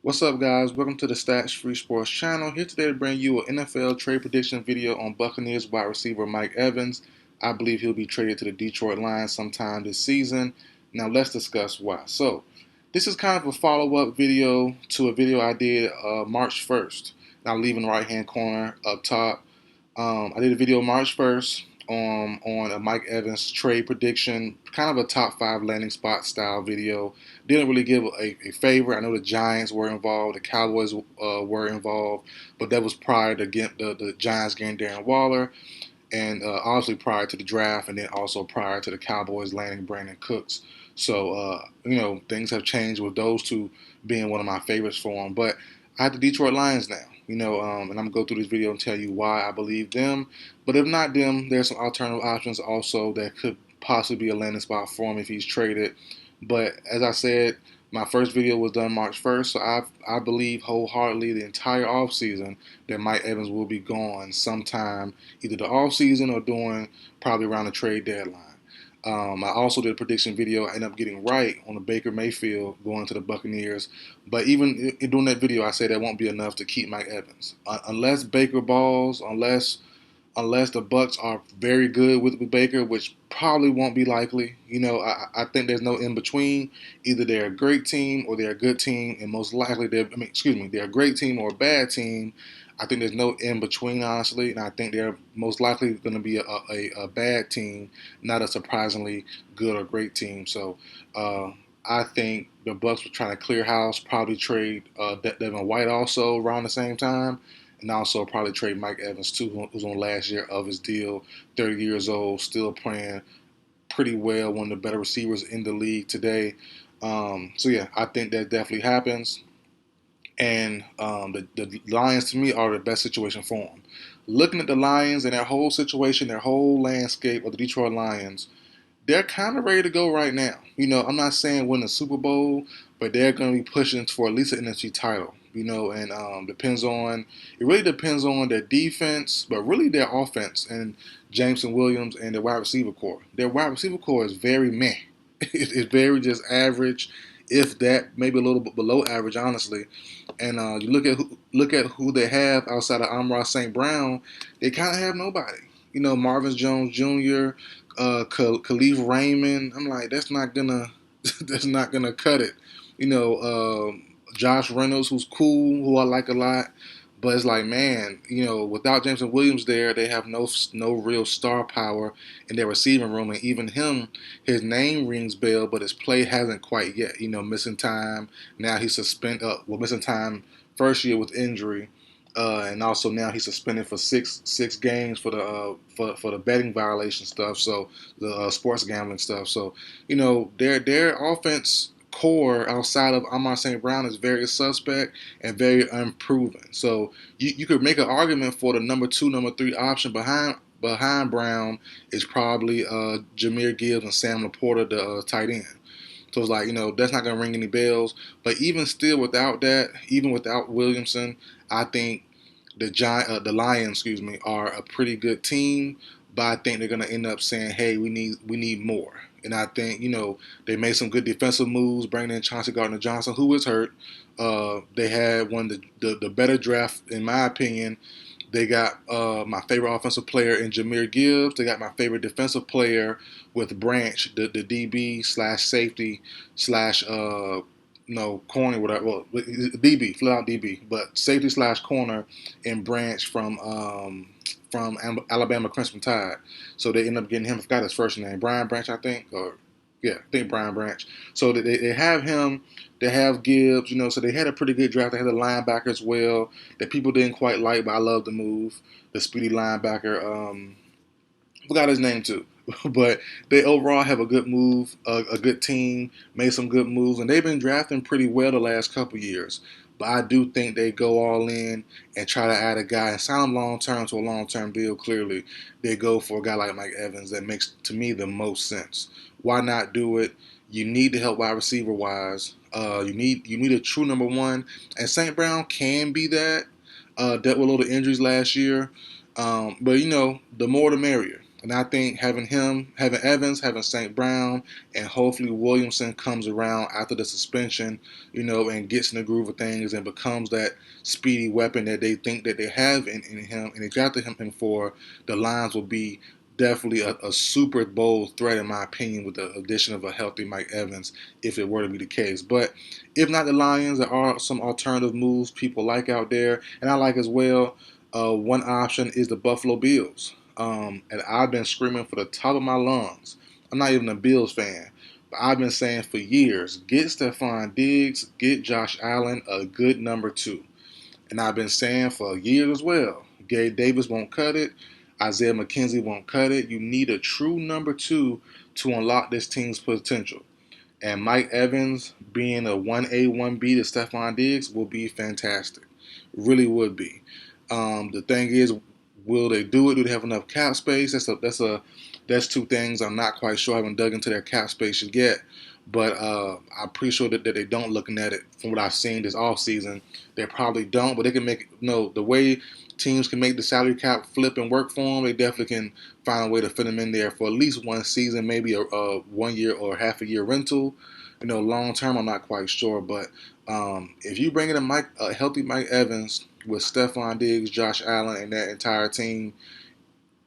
What's up, guys? Welcome to the Stats Free Sports channel. Here today to bring you an NFL trade prediction video on Buccaneers wide receiver Mike Evans. I believe he'll be traded to the Detroit Lions sometime this season. Now let's discuss why. So this is kind of a follow-up video to a video I did March 1st. Now leaving the right-hand corner up top. I did a video March 1st on a Mike Evans trade prediction, kind of a top 5 landing spot style video. Didn't really give a favor. I know the Giants were involved, the Cowboys were involved, but that was prior to the Giants getting Darren Waller, and obviously prior to the draft, and then also prior to the Cowboys landing Brandon Cooks. So, things have changed with those two being one of my favorites for them. But I have the Detroit Lions now, and I'm going to go through this video and tell you why I believe them. But if not them, there's some alternative options also that could possibly be a landing spot for him if he's traded. But as I said, my first video was done March 1st, so I believe wholeheartedly the entire offseason that Mike Evans will be gone sometime, either the offseason or during probably around the trade deadline. I also did a prediction video. I ended up getting right on the Baker Mayfield going to the Buccaneers. But even doing that video, I said that won't be enough to keep Mike Evans. Unless Baker balls, unless the Bucs are very good with Baker, which probably won't be likely. I think there's no in between. Either they're a great team or they're a good team, and most likely they're a great team or a bad team. I think there's no in between, honestly, and I think they're most likely going to be a bad team, not a surprisingly good or great team. So I think the Bucs were trying to clear house, probably trade Devin White also around the same time, and also probably trade Mike Evans too, who's on last year of his deal, 30 years old, still playing pretty well, one of the better receivers in the league today. So yeah, I think that definitely happens. And the Lions, to me, are the best situation for them. Looking at the Lions and their whole situation, their whole landscape of the Detroit Lions, they're kind of ready to go right now. I'm not saying win the Super Bowl, but they're going to be pushing for at least an NFC title. And it really depends on their defense, but really their offense and Jameson Williams and their wide receiver core. Their wide receiver core is very meh. It's very just average, if that, maybe a little bit below average, honestly. And you look at who they have outside of Amon-Ra St. Brown, they kind of have nobody. Marvin Jones Jr., Khalif Raymond. I'm like, that's not gonna that's not gonna cut it. Josh Reynolds, who's cool, who I like a lot. But it's like, man, without Jameson Williams there, they have no real star power in their receiving room. And even him, his name rings bell, but his play hasn't quite yet. Missing time. Now he's missing time first year with injury, and also now he's suspended for six games for the betting violation stuff. So the sports gambling stuff. So their offense core outside of Amon St. Brown is very suspect and very unproven. So you could make an argument for the number 2, number 3 option behind Brown is probably Jahmyr Gibbs and Sam Laporta, the tight end. So it's like, that's not going to ring any bells. But even still without that, even without Williamson, I think the Lions, are a pretty good team. But I think they're going to end up saying, hey, we need more. And I think, they made some good defensive moves, bringing in Chauncey Gardner-Johnson, who is hurt. They had one of the better draft, in my opinion. They got my favorite offensive player in Jahmyr Gibbs. They got my favorite defensive player with Branch, the DB / safety / corner, whatever. Well, DB, flat out DB, but safety / corner in Branch from Alabama Crimson Tide. So they end up getting him. I forgot his first name, Brian Branch, I think, I think Brian Branch. So they have him. They have Gibbs, so they had a pretty good draft. They had a linebacker as well that people didn't quite like, but I love the move. The speedy linebacker. Forgot his name too. But they overall have a good move, a good team, made some good moves, and they've been drafting pretty well the last couple years. But I do think they go all in and try to add a guy and sign him long-term to a long-term deal, clearly. They go for a guy like Mike Evans that makes, to me, the most sense. Why not do it? You need to help wide receiver-wise. You need a true number 1. And St. Brown can be that. Dealt with a little injuries last year. But, the more the merrier. And I think having Evans, having St. Brown, and hopefully Williamson comes around after the suspension, and gets in the groove of things and becomes that speedy weapon that they think that they have in him and they drafted him for, the Lions will be definitely a Super Bowl threat, in my opinion, with the addition of a healthy Mike Evans, if it were to be the case. But if not the Lions, there are some alternative moves people like out there, and I like as well. One option is the Buffalo Bills. And I've been screaming for the top of my lungs. I'm not even a Bills fan, but I've been saying for years, get Stephon Diggs, get Josh Allen, a good number two. And I've been saying for years as well, Gabe Davis won't cut it. Isaiah McKenzie won't cut it. You need a true number two to unlock this team's potential. And Mike Evans being a 1A, 1B to Stephon Diggs will be fantastic. Really would be. The thing is, will they do it? Do they have enough cap space? That's two things I'm not quite sure. I haven't dug into their cap space yet. But I'm pretty sure that they don't, looking at it from what I've seen this offseason. They probably don't, but they can make the way teams can make the salary cap flip and work for them. They definitely can find a way to fit them in there for at least one season, maybe a 1 year or half a year rental. Long term, I'm not quite sure. But if you bring in a healthy Mike Evans with Stephon Diggs, Josh Allen, and that entire team,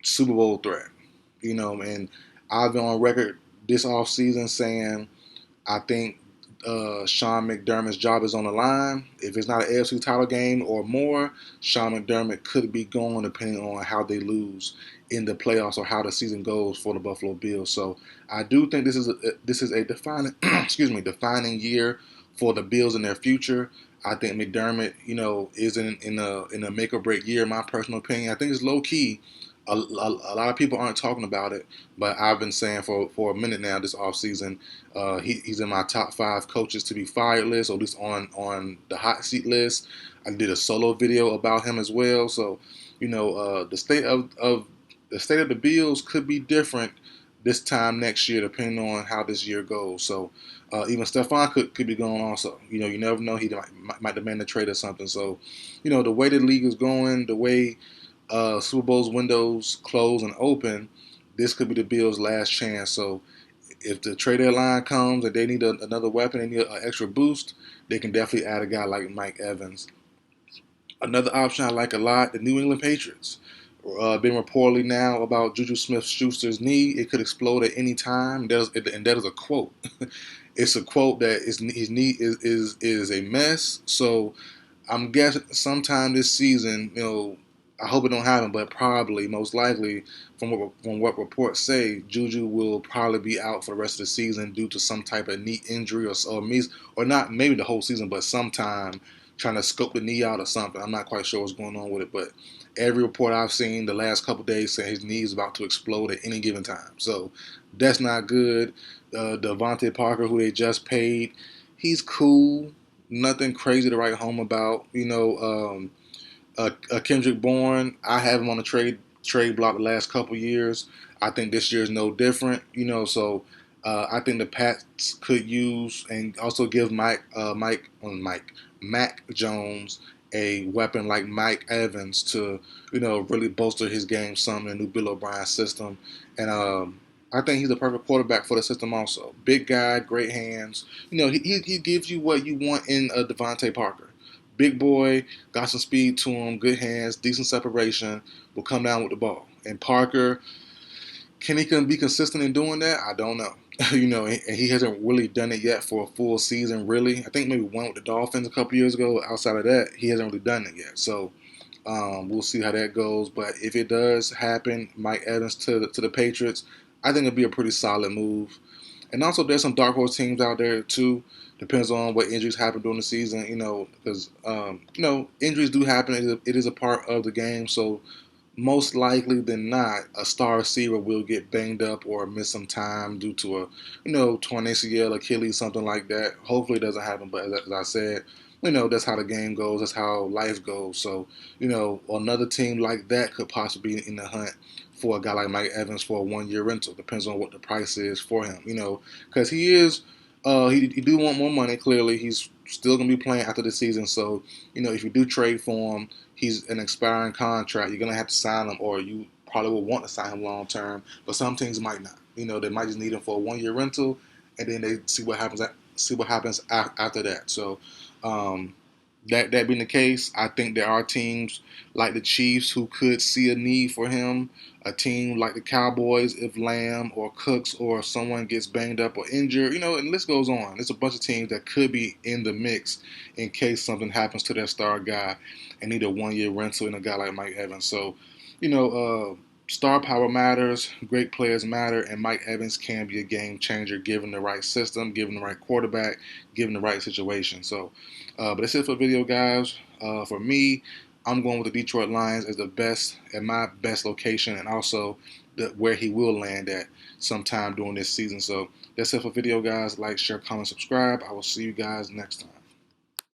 Super Bowl threat. And I've been on record this offseason saying I think Sean McDermott's job is on the line. If it's not an AFC title game or more, Sean McDermott could be gone depending on how they lose in the playoffs or how the season goes for the Buffalo Bills. So I do think this is a defining defining year for the Bills in their future. I think McDermott, is in a make or break year. In my personal opinion, I think it's low key. A lot of people aren't talking about it, but I've been saying for a minute now this offseason, he's in my top 5 coaches to be fired list, or at least on the hot seat list. I did a solo video about him as well. So, the state of the Bills could be different this time next year, depending on how this year goes. So, even Stephon could be gone also. You never know. He might demand a trade or something. So, the way the league is going, the way Super Bowl's windows close and open, this could be the Bills' last chance. So if the trade deadline comes and they need another weapon, they need an extra boost, they can definitely add a guy like Mike Evans. Another option I like a lot, the New England Patriots. Been reportedly now about Juju Smith-Schuster's knee. It could explode at any time. And that is a quote. It's a quote that his knee is a mess. So I'm guessing sometime this season, I hope it don't happen, but probably, most likely, from what reports say, Juju will probably be out for the rest of the season due to some type of knee injury or not maybe the whole season, but sometime trying to scope the knee out or something. I'm not quite sure what's going on with it, but every report I've seen the last couple of days say his knee is about to explode at any given time. So that's not good. Devontae Parker, who they just paid, he's cool. Nothing crazy to write home about. Kendrick Bourne, I have him on the trade block the last couple years. I think this year is no different. So I think the Pats could use and also give Mac Jones a weapon like Mike Evans to really bolster his game some in the new Bill O'Brien system. And I think he's the perfect quarterback for the system also. Big guy, great hands. He gives you what you want in a Devontae Parker. Big boy, got some speed to him, good hands, decent separation, will come down with the ball. And Parker, can he be consistent in doing that? I don't know. And he hasn't really done it yet for a full season, really. I think maybe one with the Dolphins a couple years ago. Outside of that, he hasn't really done it yet. So we'll see how that goes. But if it does happen, Mike Evans to the Patriots, I think it'll be a pretty solid move. And also, there's some dark horse teams out there too. Depends on what injuries happen during the season, because injuries do happen. It is a part of the game. So most likely than not, a star receiver will get banged up or miss some time due to torn ACL, Achilles, something like that. Hopefully, it doesn't happen. But as I said, that's how the game goes. That's how life goes. So, another team like that could possibly be in the hunt for a guy like Mike Evans for a 1-year rental. Depends on what the price is for him, because he is, he do want more money. Clearly, he's still going to be playing after the season. So, if you do trade for him, he's an expiring contract. You're going to have to sign him, or you probably will want to sign him long term, but some teams might not. You know, they might just need him for a 1-year rental, and then they see what happens. After that. So, that being the case, I think there are teams like the Chiefs who could see a need for him. A team like the Cowboys, if Lamb or Cooks or someone gets banged up or injured, you know, and the list goes on. There's a bunch of teams that could be in the mix in case something happens to their star guy and need a 1-year rental in a guy like Mike Evans. So, you know, star power matters, great players matter, and Mike Evans can be a game changer given the right system, given the right quarterback, given the right situation. So, but that's it for the video, guys. For me, I'm going with the Detroit Lions as the best, at my best location, and also where he will land at sometime during this season. So that's it for the video, guys. Like, share, comment, subscribe. I will see you guys next time.